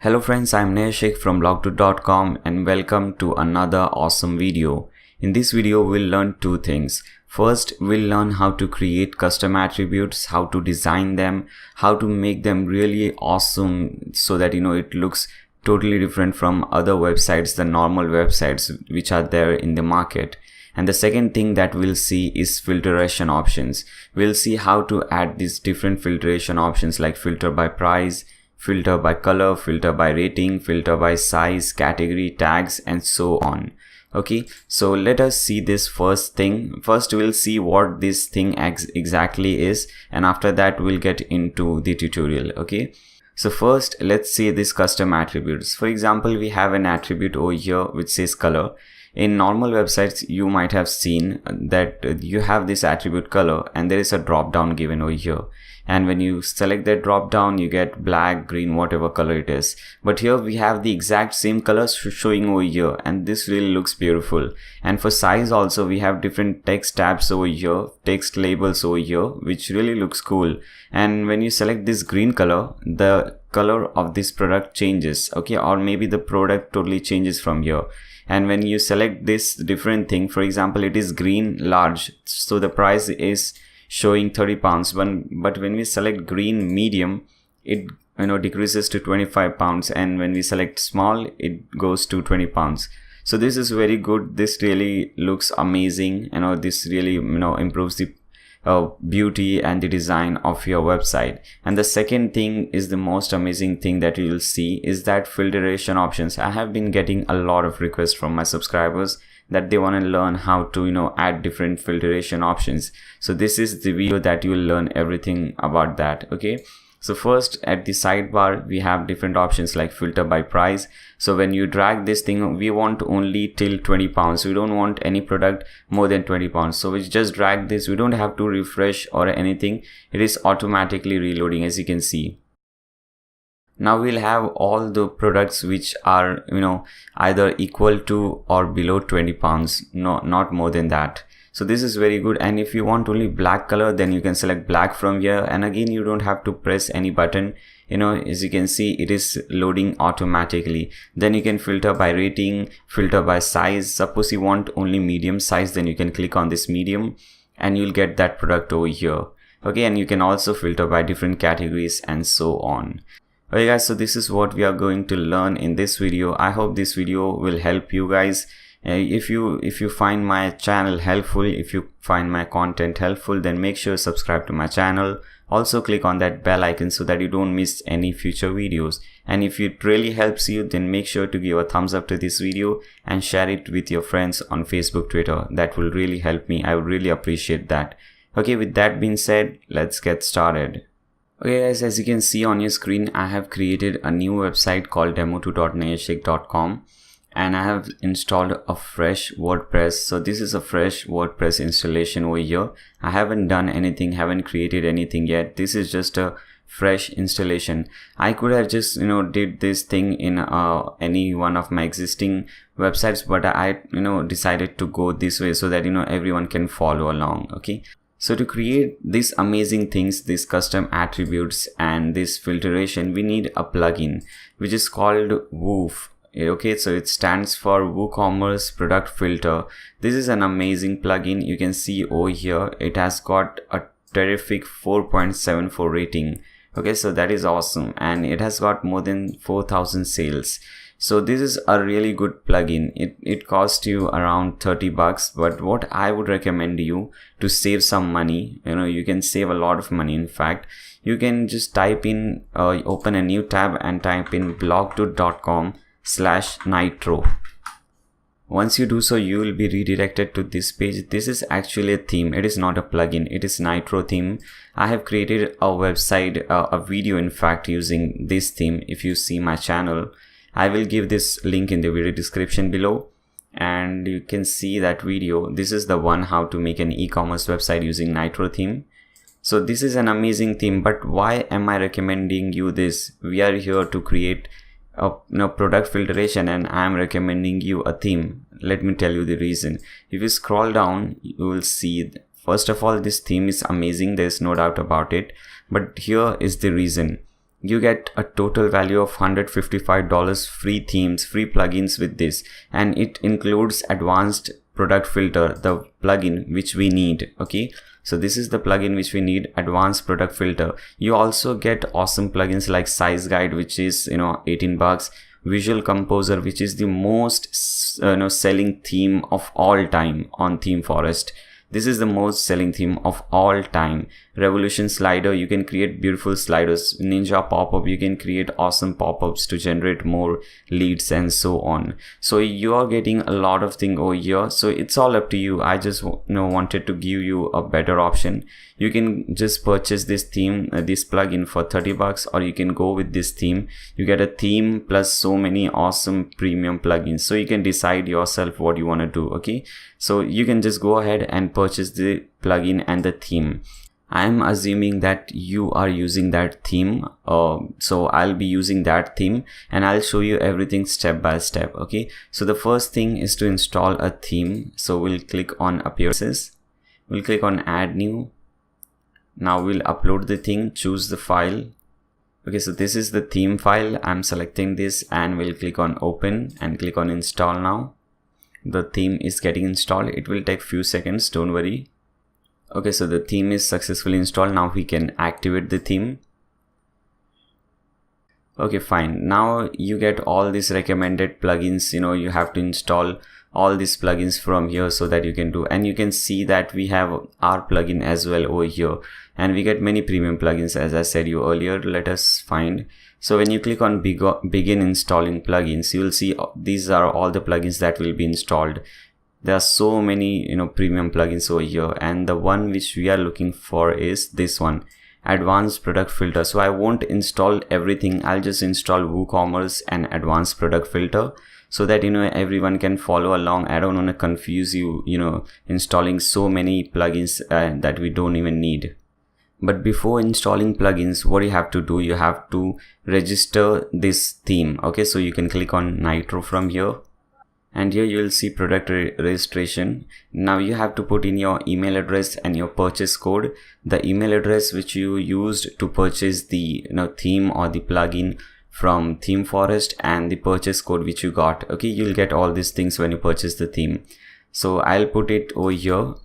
Hello friends, I'm Neshik from blog2.com and welcome to another awesome video. In this video, we'll learn two things. First, we'll learn how to create custom attributes, how to design them, how to make them really awesome so that it looks totally different from other websites, the normal websites which are there in the market. And the second thing that we'll see is filtration options. We'll see how to add these different filtration options like filter by price, filter by color, filter by rating, filter by size, category, tags, and so on. Okay, so let us see this first thing. First, we'll see what this thing exactly is, and after that we'll get into the tutorial. Okay, so first let's see this custom attributes. For example, we have an attribute over here which says color. In normal websites, you might have seen that you have this attribute color and there is a drop down given over here. And when you select that drop down, you get black, green, whatever color it is. But here we have the exact same colors showing over here, and this really looks beautiful. And for size also, we have different text tabs over here, text labels over here, which really looks cool. And when you select this green color, the color of this product changes, okay, or maybe the product totally changes from here. And when you select this different thing, for example, it is green large, so the price is showing £30, but when we select green medium, it decreases to £25, and when we select small, it goes to £20. So this is very good. This really looks amazing. This really improves the beauty and the design of your website. And the second thing is the most amazing thing that you will see is that filtration options. I have been getting a lot of requests from my subscribers that they want to learn how to add different filtration options. So this is the video that you will learn everything about that. Okay, so first at the sidebar we have different options like filter by price. So when you drag this thing, we want only till £20. We don't want any product more than £20. So we just drag this. We don't have to refresh or anything. It is automatically reloading, as you can see. Now we'll have all the products which are either equal to or below £20, no, not more than that. So this is very good. And if you want only black color, then you can select black from here, and again you don't have to press any button. As you can see, it is loading automatically. Then you can filter by rating, filter by size. Suppose you want only medium size, then you can click on this medium and you'll get that product over here. Okay, and you can also filter by different categories and so on. Okay guys, so this is what we are going to learn in this video. I hope this video will help you guys. If you find my channel helpful, if you find my content helpful, then make sure to subscribe to my channel. Also click on that bell icon so that you don't miss any future videos. And if it really helps you, then make sure to give a thumbs up to this video and share it with your friends on Facebook, Twitter. That will really help me. I would really appreciate that. Okay, with that being said, let's get started. Okay guys, as you can see on your screen, I have created a new website called demo2.neshik.com, and I have installed a fresh WordPress. So this is a fresh WordPress installation over here. I haven't done anything, haven't created anything yet. This is just a fresh installation. I could have just did this thing in any one of my existing websites, but I decided to go this way so that everyone can follow along. Okay, so to create these amazing things, these custom attributes and this filtration, we need a plugin which is called WOOF. Okay, so it stands for WooCommerce Product Filter. This is an amazing plugin. You can see over here it has got a terrific 4.74 rating. Okay, so that is awesome, and it has got more than 4,000 sales. So this is a really good plugin. It costs you around $30, but what I would recommend you to save some money, you can save a lot of money. In fact, you can just type in open a new tab and type in blog2.com/nitro. Once you do so, you will be redirected to this page. This is actually a theme. It is not a plugin. It is Nitro theme. I have created a website, a video in fact, using this theme. If you see my channel, I will give this link in the video description below, and you can see that video. This is the one, how to make an e-commerce website using Nitro theme. So this is an amazing theme, but why am I recommending you this? We are here to create a product filtration, and I am recommending you a theme. Let me tell you the reason. If you scroll down, you will see, first of all, this theme is amazing. There's no doubt about it. But here is the reason. you get a total value of $155 free themes, free plugins with this, and it includes advanced product filter, the plugin which we need. Okay, so this is the plugin which we need, advanced product filter. You also get awesome plugins like size guide, which is 18 bucks, visual composer, which is the most selling theme of all time on Theme Forest. This is the most selling theme of all time. Revolution slider, you can create beautiful sliders. Ninja pop-up, you can create awesome pop-ups to generate more leads and so on. So you are getting a lot of things over here. So it's all up to you. I just wanted to give you a better option. You can just purchase this theme, this plugin for 30 bucks, or you can go with this theme. You get a theme plus so many awesome premium plugins. So you can decide yourself what you want to do. Okay, so you can just go ahead and purchase the plugin and the theme. I am assuming that you are using that theme, so I'll be using that theme and I'll show you everything step by step. Okay, so the first thing is to install a theme. So we'll click on appearances, we'll click on add new. Now we'll upload the thing, choose the file. Okay, so this is the theme file. I'm selecting this and we'll click on open and click on install now. The theme is getting installed. It will take few seconds, don't worry. Okay, so the theme is successfully installed. Now we can activate the theme. Okay, fine. Now you get all these recommended plugins. You have to install all these plugins from here so that you can do, and you can see that we have our plugin as well over here, and we get many premium plugins as I said you earlier. Let us find. So when you click on begin installing plugins, you will see these are all the plugins that will be installed. There are so many premium plugins over here, and the one which we are looking for is this one, advanced product filter. So I won't install everything. I'll just install WooCommerce and advanced product filter so that everyone can follow along. I don't want to confuse you installing so many plugins that we don't even need. But before installing plugins, what you have to do, you have to register this theme. Okay, so you can click on Nitro from here, and here you will see product registration. Now you have to put in your email address and your purchase code, the email address which you used to purchase the theme or the plugin from Theme Forest, and the purchase code which you got. Okay, you'll get all these things when you purchase the theme. So I'll put it over here.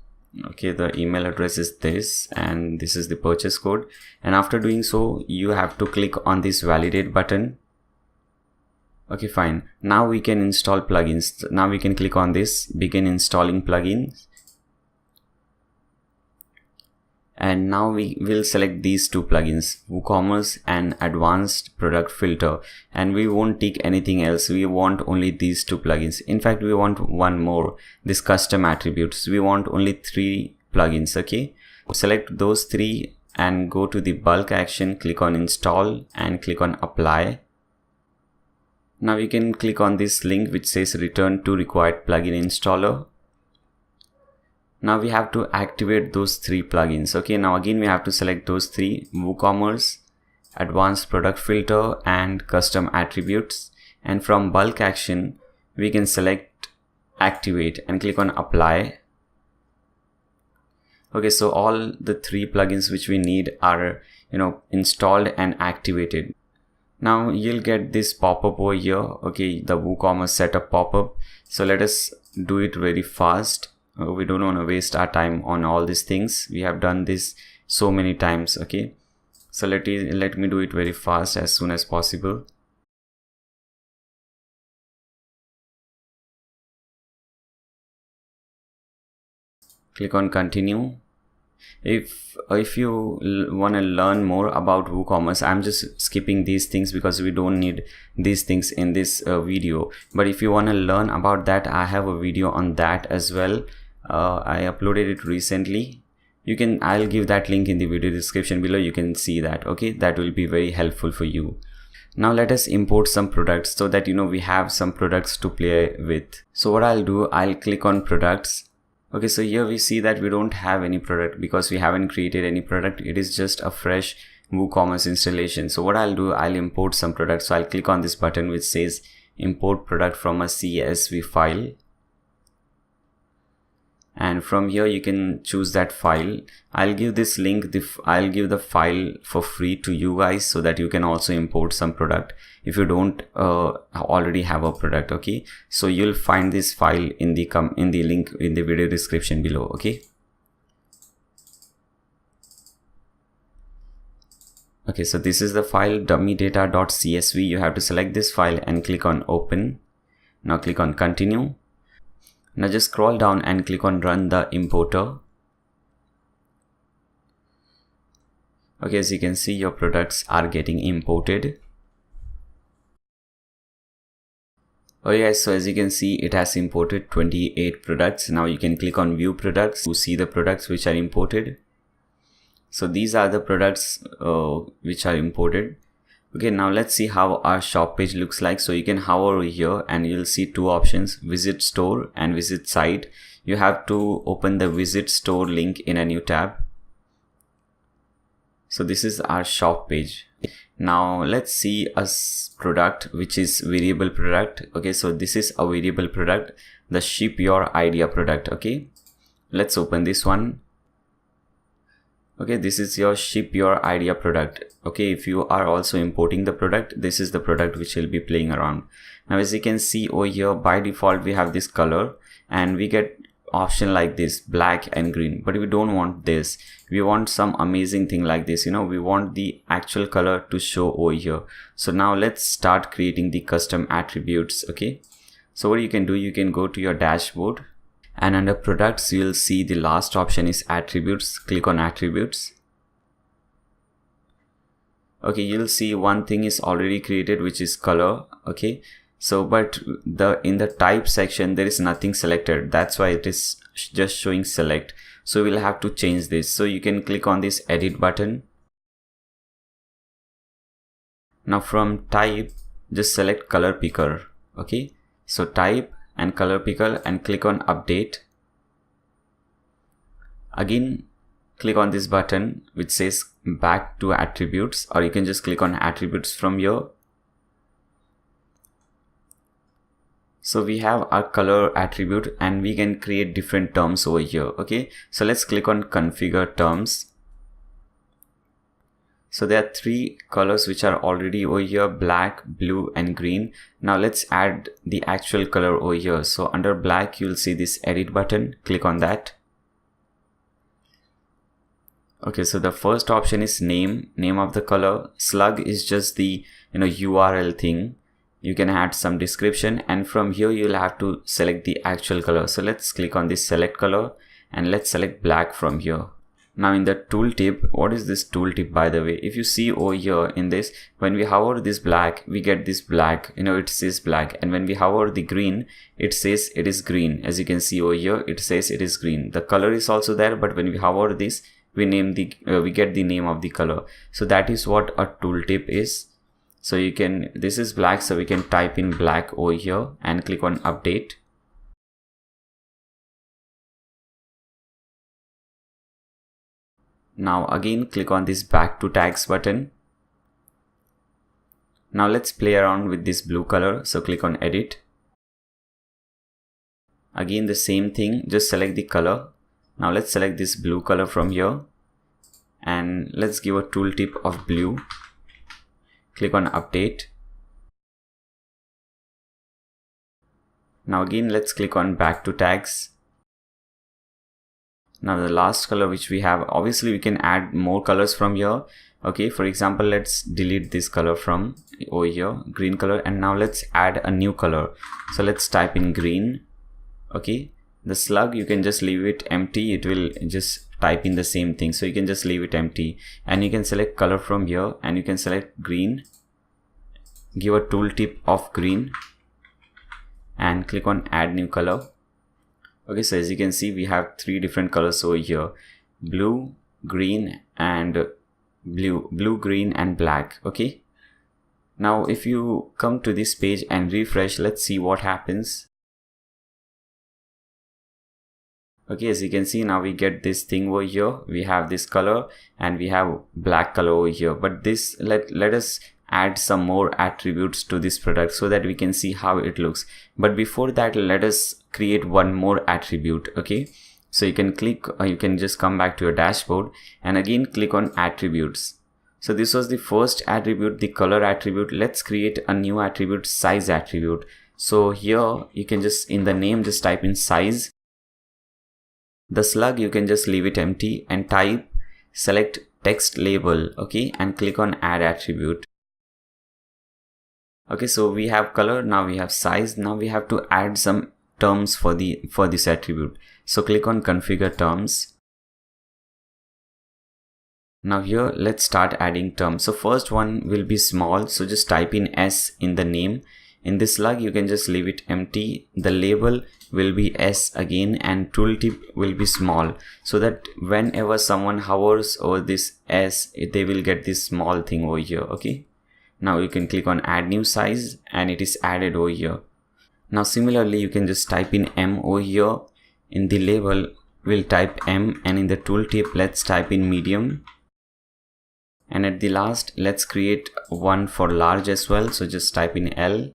Okay, the email address is this and this is the purchase code, and after doing so you have to click on this validate button. Okay, fine. Now we can install plugins. Now we can click on this begin installing plugins, and now we will select these two plugins, WooCommerce and advanced product filter, and we won't tick anything else. We want only these two plugins. In fact, we want one more, this custom attributes. We want only 3 plugins. Okay, select those 3 and go to the bulk action, click on install and click on apply. Now you can click on this link which says return to required plugin installer. Now we have to activate those 3 plugins. Okay, now again we have to select those 3, WooCommerce, advanced product filter and custom attributes, and from bulk action we can select activate and click on apply. Okay, so all the 3 plugins which we need are installed and activated. Now you'll get this pop-up over here. Okay, the WooCommerce setup pop-up. So let us do it very fast. We don't want to waste our time on all these things. We have done this so many times. Okay, so let me do it very fast as soon as possible. Click on continue. If you want to learn more about WooCommerce, I'm just skipping these things because we don't need these things in this video. But if you want to learn about that, I have a video on that as well. I uploaded it recently. I'll give that link in the video description below. You can see that. Okay, that will be very helpful for you. Now let us import some products so that we have some products to play with. So what I'll do, I'll click on products. Okay, so here we see that we don't have any product because we haven't created any product. It is just a fresh WooCommerce installation. So what I'll do, I'll import some products. So I'll click on this button which says import product from a CSV file. and from here you can choose that file. I'll give this link, I'll give the file for free to you guys, so that you can also import some product if you don't already have a product. Okay, so you'll find this file in the link in the video description below. Okay. Okay, so this is the file dummydata.csv. You have to select this file and click on open. Now click on continue. Now just scroll down and click on run the importer. Okay, as you can see, your products are getting imported. Okay, so as you can see, it has imported 28 products. Now you can click on view products to see the products which are imported. So these are the products which are imported. Okay, now let's see how our shop page looks like. So you can hover over here and you'll see two options: visit store and visit site. You have to open the visit store link in a new tab. So this is our shop page. Now let's see a product which is variable product. Okay, so this is a variable product, the ship your idea product. Okay, let's open this one. Okay, this is your ship your idea product. Okay, if you are also importing the product, this is the product which will be playing around. Now as you can see over here, by default we have this color and we get option like this, black and green, but we don't want this. We want some amazing thing like this, you know, we want the actual color to show over here. So now let's start creating the custom attributes. Okay, so what you can do, you can go to your dashboard, and under products you'll see the last option is attributes. Click on attributes. Okay, you'll see one thing is already created, which is color. Okay, so but in the type section there is nothing selected, that's why it is just showing select. So we'll have to change this. So you can click on this edit button. Now from type, just select color picker. Okay, so type and color picker and click on update. Again click on this button which says back to attributes, or you can just click on attributes from here. So we have our color attribute and we can create different terms over here. Okay, so let's click on configure terms. So there are three colors which are already over here, black, blue and green. Now let's add the actual color over here. So under black you'll see this edit button, click on that. Okay, so the first option is name of the color. Slug is just the URL thing. You can add some description, and from here you'll have to select the actual color. So let's click on this select color and let's select black from here. Now in the tooltip, what is this tooltip by the way? If you see over here in this, when we hover this black, we get this black, it says black, and when we hover the green, it says it is green. As you can see over here, it says it is green. The color is also there, but when we hover this, we get the name of the color. So that is what a tooltip is. So this is black, so we can type in black over here and click on update. Now again click on this back to tags button. Now let's play around with this blue color. So click on edit. Again the same thing, just select the color. Now let's select this blue color from here and let's give a tooltip of blue. Click on update. Now again let's click on back to tags. Now the last color which we have, obviously we can add more colors from here. Okay, for example, let's delete this color from over here, green color, and now let's add a new color. So let's type in green. Okay, the slug you can just leave it empty, it will just type in the same thing, so you can just leave it empty, and you can select color from here and you can select green, give a tooltip of green and click on add new color. Okay, so as you can see, we have three different colors over here: blue, green and blue, green and black. Okay, now if you come to this page and refresh, let's see what happens. Okay, as you can see, now we get this thing over here. We have this color and we have black color over here, but this let us add some more attributes to this product so that we can see how it looks. But before that, let us create one more attribute. Okay, So you can click, you can just come back to your dashboard and again click on attributes. So this was the first attribute, the color attribute. Let's create a new attribute, size attribute. So here you can just in the name just type in size. The slug you can just leave it empty and type, select text label, okay, and click on add attribute. Okay, so we have color, now we have size, now we have to add some terms for this attribute. So click on configure terms. Now here let's start adding terms. So first one will be small, so just type in S in the name. In this slug you can just leave it empty. The label will be S again and tooltip will be small, so that whenever someone hovers over this S, they will get this small thing over here. Okay, now you can click on add new size and it is added over here. Now similarly you can just type in M over here. In the label we'll type M, and in the tooltip let's type in medium. And at the last, let's create one for large as well. So just type in L.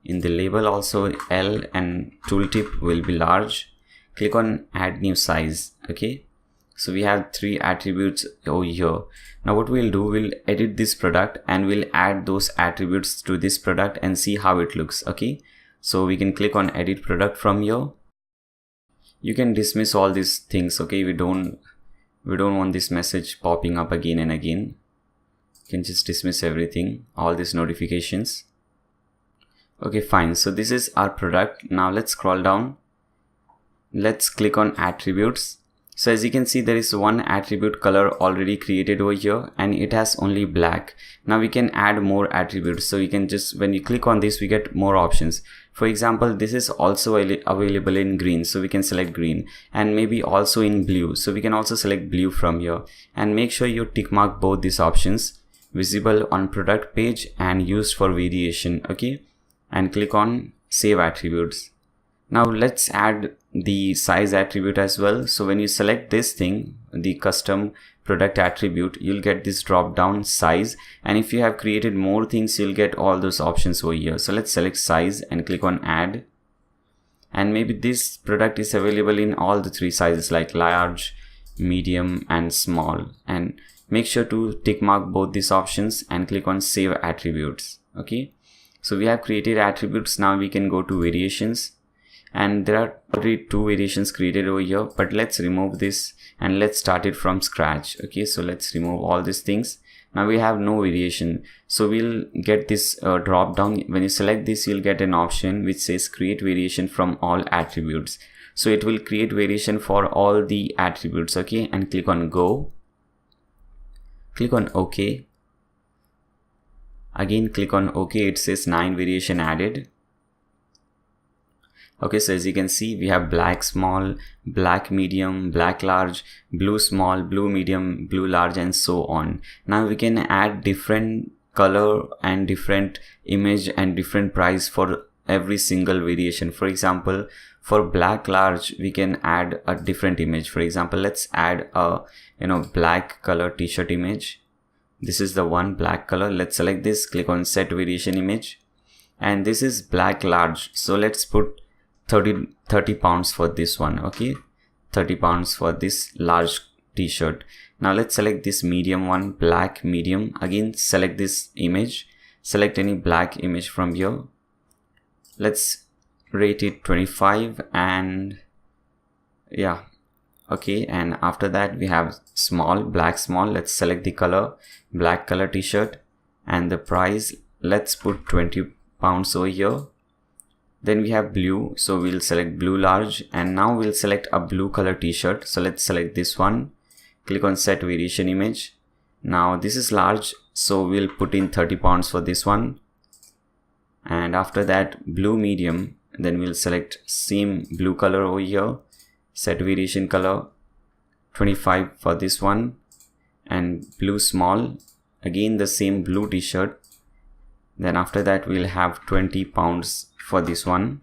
In the label also L, and tooltip will be large. Click on add new size. Okay. So we have 3 attributes over here. Now what we'll do, we'll edit this product and we'll add those attributes to this product and see how it looks. Okay. So we can click on edit product from here. You can dismiss all these things. Okay. We don't want this message popping up again and again. You can just dismiss everything, all these notifications. Okay, fine. So this is our product. Now let's scroll down. Let's click on attributes. So as you can see, there is one attribute color already created over here and it has only black. Now we can add more attributes. So you can just, when you click on this, we get more options. For example, this is also available in green. So we can select green, and maybe also in blue. So we can also select blue from here, and make sure you tick mark both these options, visible on product page and used for variation. Okay, and click on save attributes. Now let's add the size attribute as well. So when you select this thing, the custom product attribute, you'll get this drop down size, and if you have created more things, you'll get all those options over here. So let's select size and click on add, and maybe this product is available in all the 3 sizes like large, medium and small, and make sure to tick mark both these options and click on save attributes. Okay, so we have created attributes. Now we can go to variations, and there are already 2 variations created over here, but let's remove this and let's start it from scratch. Okay, so let's remove all these things. Now we have no variation, so we'll get this drop down. When you select this, you'll get an option which says create variation from all attributes. So it will create variation for all the attributes. Okay, and click on go. Click on OK. Again click on OK. It says 9 variation added. Okay, so as you can see, we have black small, black medium, black large, blue small, blue medium, blue large, and so on. Now we can add different color and different image and different price for every single variation. For example, for black large, we can add a different image. For example, let's add a black color t-shirt image. This is the one black color. Let's select this, click on set variation image, and this is black large. So let's put 30 pounds for this one. Okay, 30 pounds for this large t-shirt. Now let's select this medium one, black medium. Again select this image, select any black image from here. Let's rate it 25, and yeah, okay. And after that we have small, black small. Let's select the color, black color t-shirt, and the price, let's put 20 pounds over here. Then we have blue, so we'll select blue large, and now we'll select a blue color t-shirt. So let's select this one, click on set variation image. Now this is large, so we'll put in 30 pounds for this one. And after that, blue medium, then we'll select same blue color over here, set variation color, 25 for this one. And blue small, again the same blue t-shirt. Then after that we'll have 20 pounds for this one.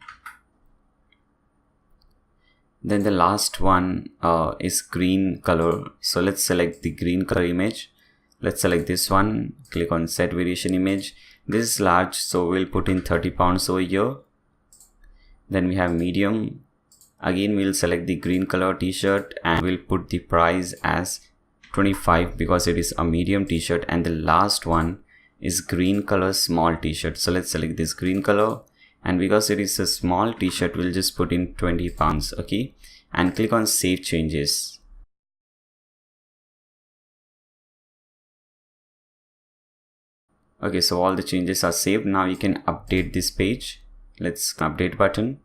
Then the last one is green color. So let's select the green color image. Let's select this one, click on set variation image. This is large, so we'll put in 30 pounds over here. Then we have medium. Again, we'll select the green color t-shirt and we'll put the price as 25 because it is a medium t-shirt. And the last one is green color small t-shirt. So let's select this green color, and because it is a small t-shirt, we'll just put in 20 pounds. Okay, and click on save changes. Okay, so all the changes are saved. Now you can update this page. Let's update button.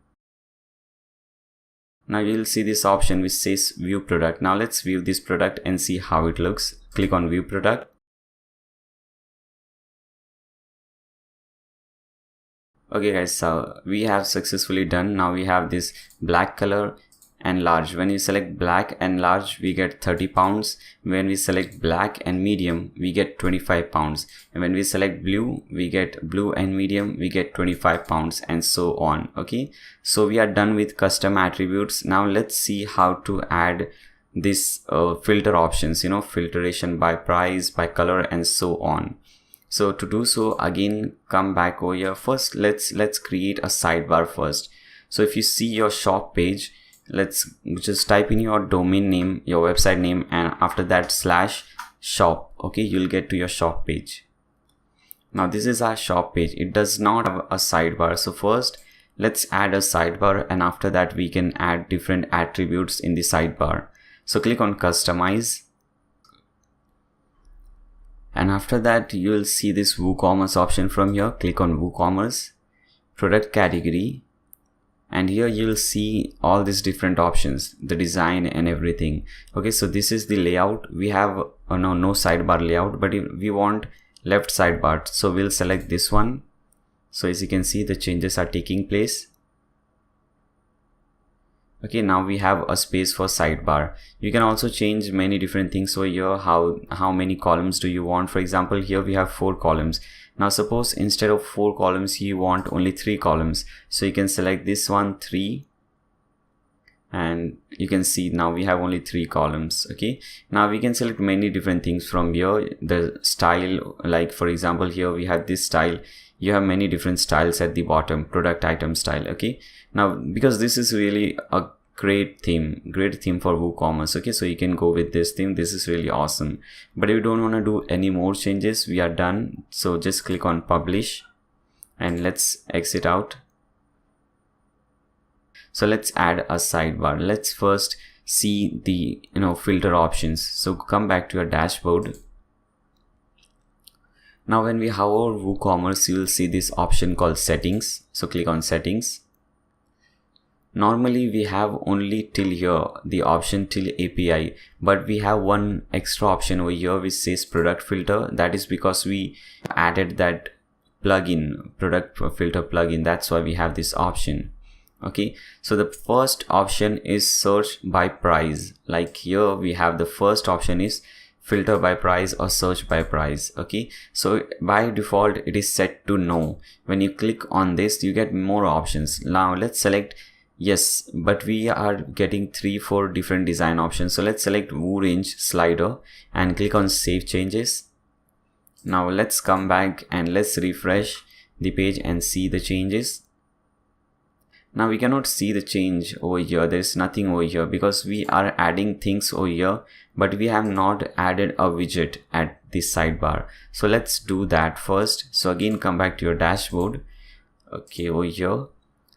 Now you'll see this option which says view product. Now let's view this product and see how it looks. Click on view product. Okay guys, so we have successfully done. Now we have this black color and large. When you select black and large, we get 30 pounds. When we select black and medium, we get 25 pounds. And when we select blue, we get blue and medium, we get 25 pounds, and so on. Okay, so we are done with custom attributes. Now let's see how to add this filter options, filtration by price, by color, and so on. So to do so, again, come back over here. First, let's create a sidebar first. So if you see your shop page, let's just type in your domain name, your website name, and after that /shop. Okay, you'll get to your shop page. Now this is our shop page. It does not have a sidebar. So first let's add a sidebar, and after that we can add different attributes in the sidebar. So click on customize, and after that you will see this WooCommerce option from here. Click on WooCommerce, product category, and here you'll see all these different options, the design and everything. Okay, so this is the layout. We have no sidebar layout, but if we want left sidebar, so we'll select this one. So as you can see, the changes are taking place. Okay, now we have a space for sidebar. You can also change many different things. So here, how many columns do you want? For example, here we have 4 columns. Now suppose instead of 4 columns, you want only 3 columns. So you can select this one, 3, and you can see now we have only 3 columns. Okay, now we can select many different things from here. The style, like for example, here we have this style. You have many different styles at the bottom, product item style. Okay, now because this is really a great theme for WooCommerce. Okay, so you can go with this theme. This is really awesome. But if you don't want to do any more changes, we are done. So just click on publish and let's exit out. So let's add a sidebar. Let's first see the filter options. So come back to your dashboard. Now when we hover WooCommerce, you will see this option called settings. So click on settings. Normally we have only till here the option till API, but we have one extra option over here which says product filter. That is because we added that plugin, product filter plugin. That's why we have this option. Okay, so the first option is search by price. Like here we have the first option is filter by price or search by price. Okay, so by default it is set to no. When you click on this, you get more options. Now let's select yes, but we are getting 3-4 different design options. So let's select Woo range slider and click on save changes. Now let's come back and let's refresh the page and see the changes. Now we cannot see the change over here. There's nothing over here because we are adding things over here, but we have not added a widget at this sidebar. So let's do that first. So again, come back to your dashboard. Okay, over here.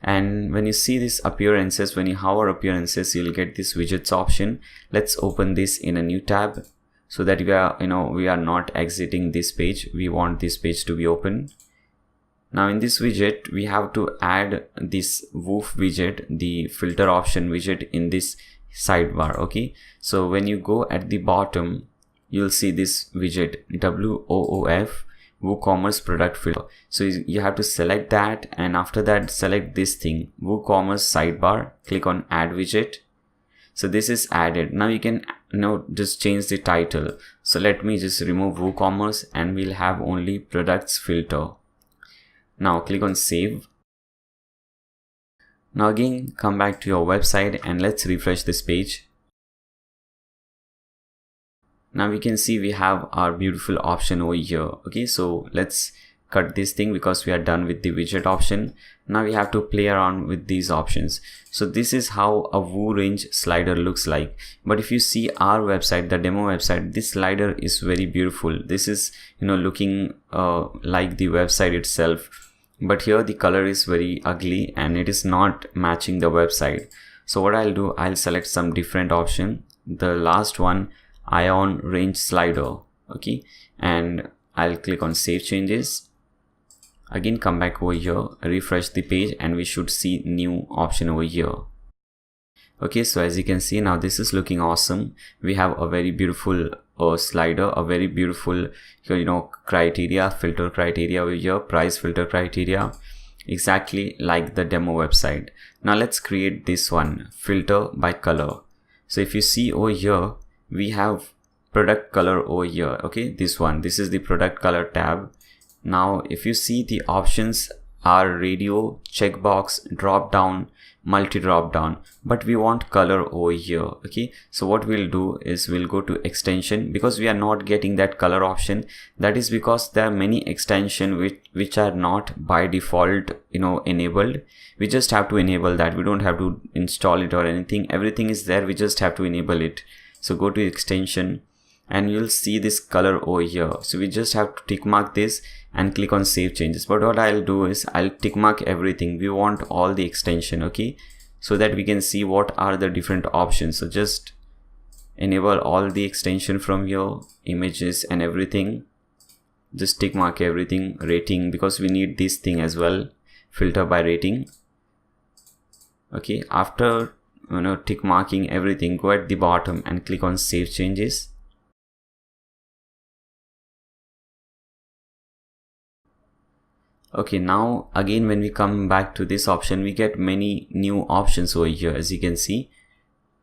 And when you see this appearances, when you hover appearances, you'll get this widgets option. Let's open this in a new tab so that we are, we are not exiting this page. We want this page to be open. Now in this widget, we have to add this WOOF widget, the filter option widget in this sidebar. Okay, so when you go at the bottom, you'll see this widget WOOF WooCommerce product filter. So you have to select that, and after that select this thing, WooCommerce sidebar. Click on add widget. So this is added. Now you can just change the title. So let me just remove WooCommerce and we'll have only products filter. Now click on save. Now again, come back to your website and let's refresh this page. Now we can see we have our beautiful option over here. Okay, so let's cut this thing because we are done with the widget option. Now we have to play around with these options. So this is how a Woo range slider looks like. But if you see our website, the demo website, this slider is very beautiful. This is, looking like the website itself. But here the color is very ugly and it is not matching the website. So what I'll do, I'll select some different option. The last one, Ion range slider. Okay, and I'll click on save changes. Again, come back over here, refresh the page, and we should see new option over here. Okay, so as you can see now, this is looking awesome. We have a very beautiful slider, a very beautiful criteria, filter criteria over here, price filter criteria, exactly like the demo website. Now let's create this one, filter by color. So if you see over here, we have product color over here. Okay, this is the product color tab. Now if you see, the options are radio, checkbox, drop down, multi drop down, but we want color over here. Okay, so what we'll do is we'll go to extension, because we are not getting that color option. That is because there are many extensions which are not by default enabled. We just have to enable that. We don't have to install it or anything. Everything is there, we just have to enable it. So go to extension and you'll see this color over here. So we just have to tick mark this and click on save changes. But what I'll do is I'll tick mark everything. We want all the extension, okay, so that we can see what are the different options. So just enable all the extension from your images and everything. Just tick mark everything. Rating, because we need this thing as well, filter by rating. Okay, after tick marking everything, go at the bottom and click on save changes. Okay, now again when we come back to this option, we get many new options over here. As you can see,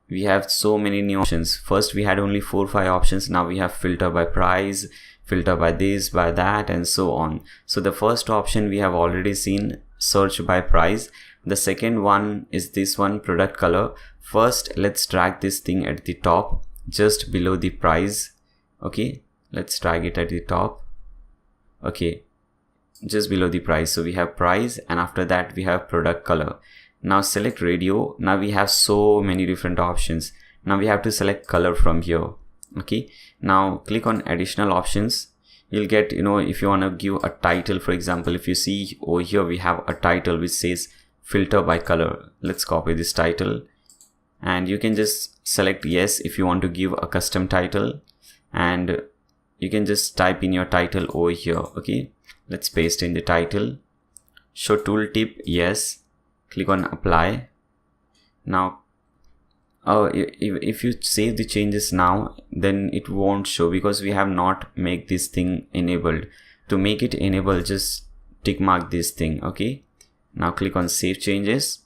we have so many new options. First we had only 4 or 5 options. Now we have filter by price, filter by this, by that, and so on. So the first option we have already seen, search by price. The second one is this one, product color. First let's drag this thing at the top, just below the price. Okay, let's drag it at the top. Okay, just below the price. So we have price, and after that we have product color. Now select radio. Now we have so many different options. Now we have to select color from here. Okay, now click on additional options. You'll get, if you want to give a title, for example, if you see over here we have a title which says filter by color. Let's copy this title, and you can just select yes if you want to give a custom title, and you can just type in your title over here. Okay, let's paste in the title. Show tooltip, yes. Click on apply. Now if you save the changes now, then it won't show because we have not make this thing enabled. To make it enable, just tick mark this thing. Okay, now click on save changes.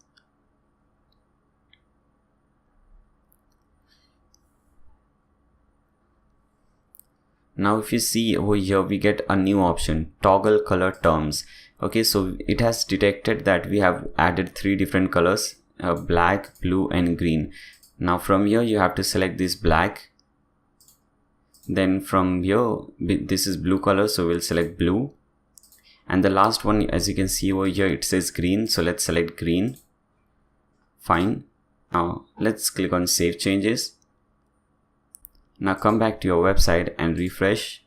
Now if you see over here, we get a new option, toggle color terms. Okay, so it has detected that we have added 3 different colors, black, blue, and green. Now from here you have to select this black. Then from here, this is blue color, so we'll select blue. And the last one, as you can see over here, it says green, so let's select green. Fine. Now let's click on save changes. Now come back to your website and refresh.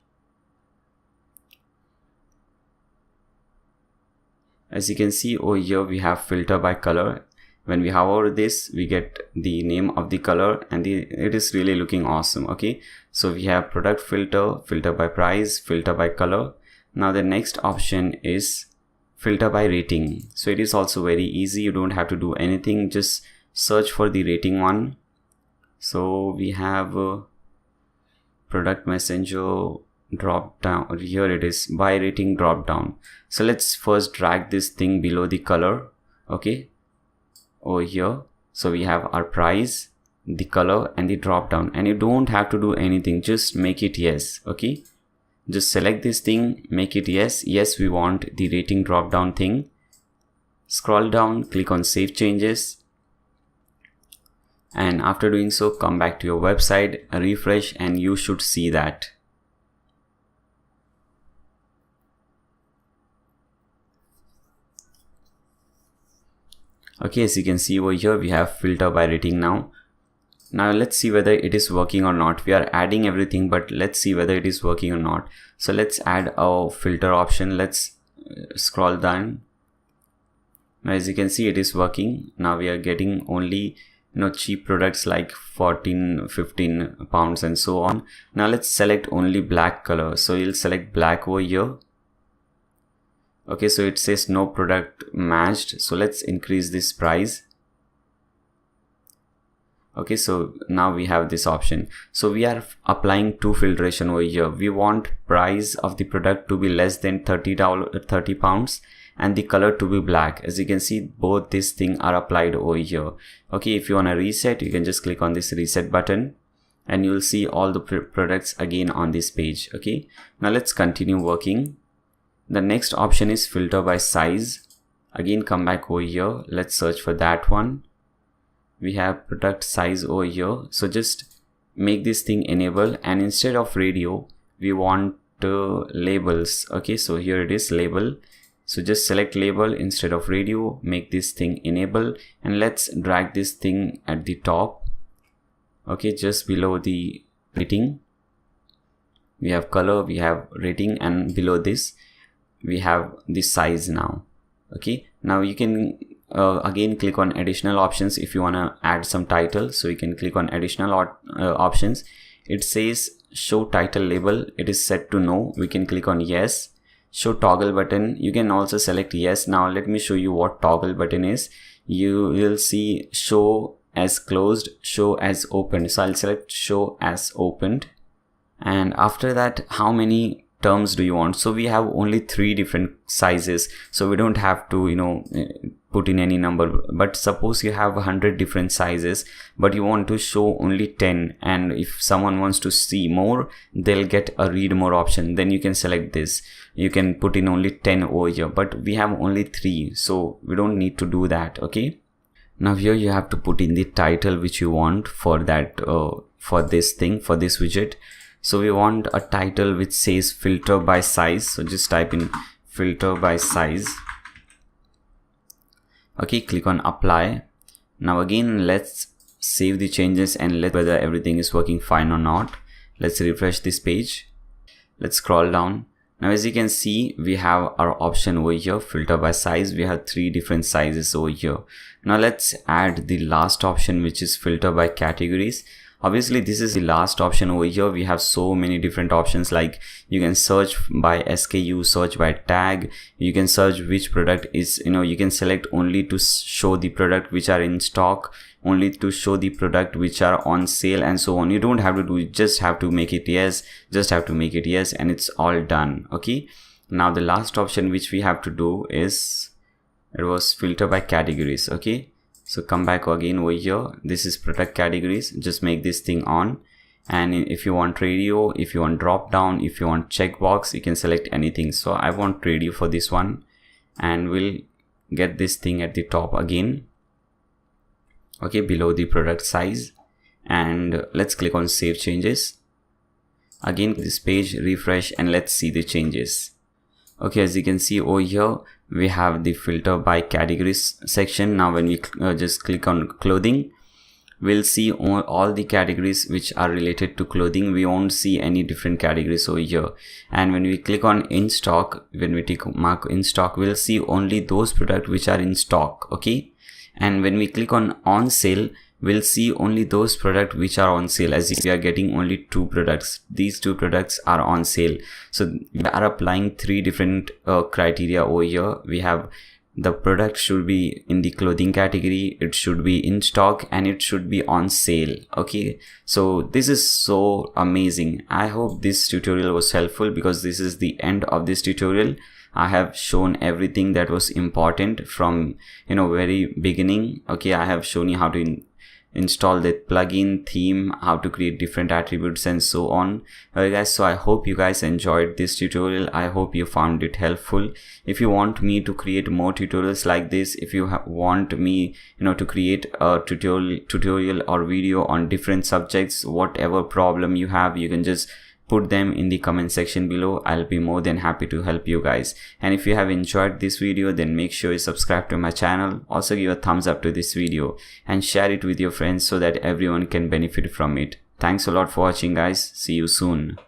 As you can see over here, we have filter by color. When we hover this, we get the name of the color, and it is really looking awesome. Okay, so we have product filter, filter by price, filter by color. Now the next option is filter by rating. So it is also very easy. You don't have to do anything. Just search for the rating one. So we have product messenger drop down. Here it is, by rating drop down. So let's first drag this thing below the color. Okay, over here. So we have our price, the color, and the drop down, and you don't have to do anything. Just make it yes. Okay, just select this thing, make it yes. Yes, we want the rating drop down thing. Scroll down, click on save changes, and after doing so, come back to your website, refresh, and you should see that. Okay, as you can see over here, we have filter by rating now. Now let's see whether it is working or not. We are adding everything, but let's see whether it is working or not. So let's add a filter option. Let's scroll down. Now as you can see, it is working. Now we are getting only cheap products like 14-15 pounds and so on. Now let's select only black color. So you'll select black over here. Okay, so it says no product matched. So let's increase this price. Okay, so now we have this option. So we are applying two filtration over here. We want price of the product to be less than 30 pounds and the color to be black. As you can see, both these things are applied over here. Okay, if you want to reset, you can just click on this reset button and you'll see all the products again on this page. Okay, now let's continue working. The next option is filter by size. Again, come back over here. Let's search for that one. We have product size over here. So just make this thing enable, and instead of radio, we want labels. Okay, so here it is, label. So just select label instead of radio, make this thing enable, and let's drag this thing at the top. Okay, just below the rating. We have color, we have rating, and below this we have the size now. Okay, now you can again click on additional options if you want to add some title. So you can click on additional options. It says show title label, it is set to no. We can click on yes. Show toggle button, you can also select yes. Now let me show you what toggle button is. You will see show as closed, show as opened. So I'll select show as opened, and after that, how many terms do you want? So we have only 3 different sizes, so we don't have to put in any number. But suppose you have 100 different sizes, but you want to show only 10, and if someone wants to see more, they'll get a read more option. Then you can select this. You can put in only 10 over here, but we have only 3, so we don't need to do that. Okay, now here you have to put in the title which you want for that for this widget. So we want a title which says filter by size. So just type in filter by size. Okay, click on apply. Now again, let's save the changes and let whether everything is working fine or not. Let's refresh this page. Let's scroll down. Now as you can see, we have our option over here, filter by size. We have 3 different sizes over here. Now let's add the last option, which is filter by categories. Obviously this is the last option over here. We have so many different options, like you can search by SKU, search by tag, you can search which product is, you can select only to show the product which are in stock, only to show the product which are on sale, and so on. You don't have to do it, just have to make it yes, and it's all done. Okay, now the last option which we have to do is, it was filter by categories. Okay, so come back again over here. This is product categories. Just make this thing on, and if you want radio, if you want drop down, if you want checkbox, you can select anything. So I want radio for this one, and we'll get this thing at the top again. Okay, below the product size, and let's click on save changes. Again, this page, refresh, and let's see the changes. Okay, as you can see over here, we have the filter by categories section. Now when we just click on clothing, we'll see all the categories which are related to clothing. We won't see any different categories over here. And when we click on in stock, when we tick mark in stock, we'll see only those products which are in stock. Okay, and when we click on sale, we'll see only those products which are on sale. As we are getting only 2 products, these 2 products are on sale. So we are applying 3 different criteria over here. We have the product should be in the clothing category, it should be in stock, and it should be on sale. Okay, so this is so amazing. I hope this tutorial was helpful, because this is the end of this tutorial. I have shown everything that was important from very beginning. Okay, I have shown you how to install the plugin, theme, how to create different attributes, and so on. Okay guys, so I hope you guys enjoyed this tutorial. I hope you found it helpful. If you want me to create more tutorials like this, if you want me to create a tutorial or video on different subjects, whatever problem you have, you can just put them in the comment section below. I'll be more than happy to help you guys. And if you have enjoyed this video, then make sure you subscribe to my channel. Also give a thumbs up to this video and share it with your friends so that everyone can benefit from it. Thanks a lot for watching guys. See you soon.